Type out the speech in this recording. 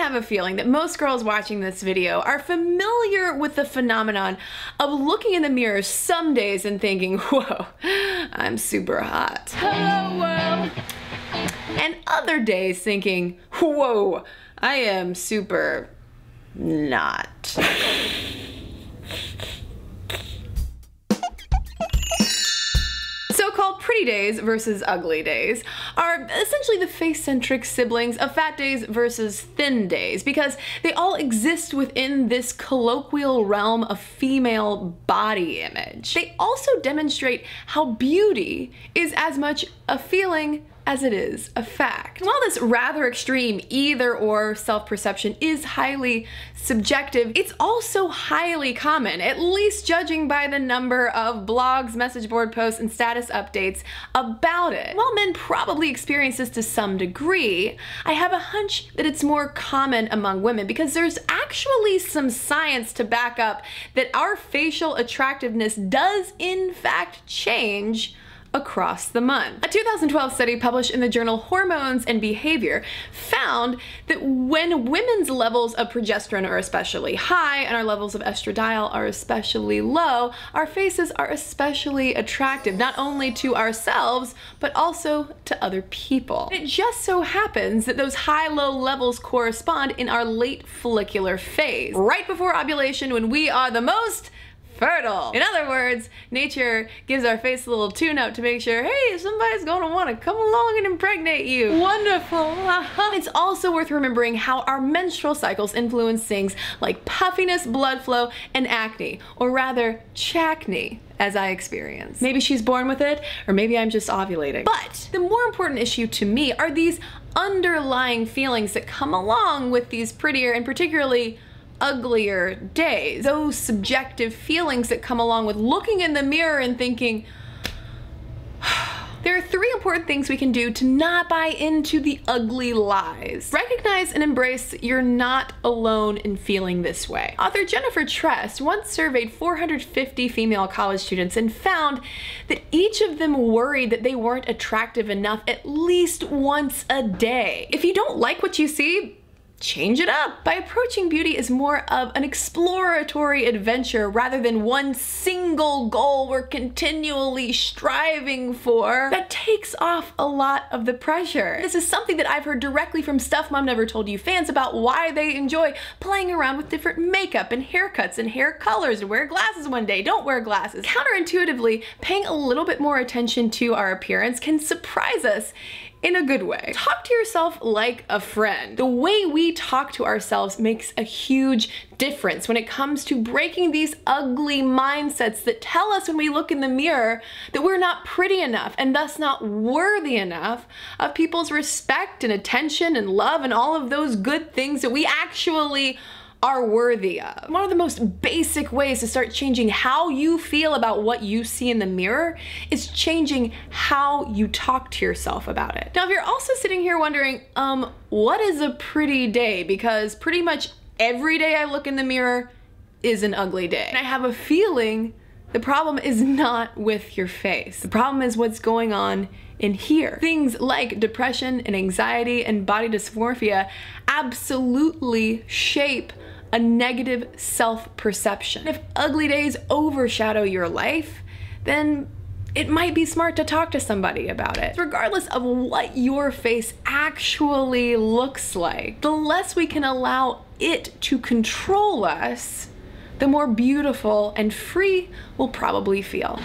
have a feeling that most girls watching this video are familiar with the phenomenon of looking in the mirror some days and thinking, whoa, I'm super hot. Hello world. And other days thinking, whoa, I am super not. So-called pretty days versus ugly days are essentially the face-centric siblings of fat days versus thin days, because they all exist within this colloquial realm of female body image. They also demonstrate how beauty is as much a feeling as it is a fact. While this rather extreme either-or self-perception is highly subjective, it's also highly common, at least judging by the number of blogs, message board posts, and status updates about it. While men probably experience this to some degree, I have a hunch that it's more common among women, because there's actually some science to back up that our facial attractiveness does in fact change across the month. A 2012 study published in the journal Hormones and Behavior found that when women's levels of progesterone are especially high and our levels of estradiol are especially low, our faces are especially attractive, not only to ourselves, but also to other people. It just so happens that those high-low levels correspond in our late follicular phase, right before ovulation, when we are the most fertile. In other words, nature gives our face a little tune-up to make sure, hey, somebody's gonna wanna come along and impregnate you. Wonderful. It's also worth remembering how our menstrual cycles influence things like puffiness, blood flow, and acne, or rather, chacne, as I experience. Maybe she's born with it, or maybe I'm just ovulating. But the more important issue to me are these underlying feelings that come along with these prettier and particularly uglier days. Those subjective feelings that come along with looking in the mirror and thinking, there are three important things we can do to not buy into the ugly lies. Recognize and embrace you're not alone in feeling this way. Author Jennifer Trest once surveyed 450 female college students and found that each of them worried that they weren't attractive enough at least once a day. If you don't like what you see, change it up. By approaching beauty as more of an exploratory adventure rather than one single goal we're continually striving for, that takes off a lot of the pressure. This is something that I've heard directly from Stuff Mom Never Told You fans about why they enjoy playing around with different makeup and haircuts and hair colors, and wear glasses one day, don't wear glasses. Counterintuitively, paying a little bit more attention to our appearance can surprise us in a good way. Talk to yourself like a friend. The way we talk to ourselves makes a huge difference when it comes to breaking these ugly mindsets that tell us when we look in the mirror that we're not pretty enough and thus not worthy enough of people's respect and attention and love and all of those good things that we actually are worthy of. One of the most basic ways to start changing how you feel about what you see in the mirror is changing how you talk to yourself about it. Now, if you're also sitting here wondering, what is a pretty day? Because pretty much every day I look in the mirror is an ugly day. And I have a feeling the problem is not with your face. The problem is what's going on in here. Things like depression and anxiety and body dysmorphia absolutely shape a negative self-perception. If ugly days overshadow your life, then it might be smart to talk to somebody about it. Regardless of what your face actually looks like, the less we can allow it to control us, the more beautiful and free we'll probably feel.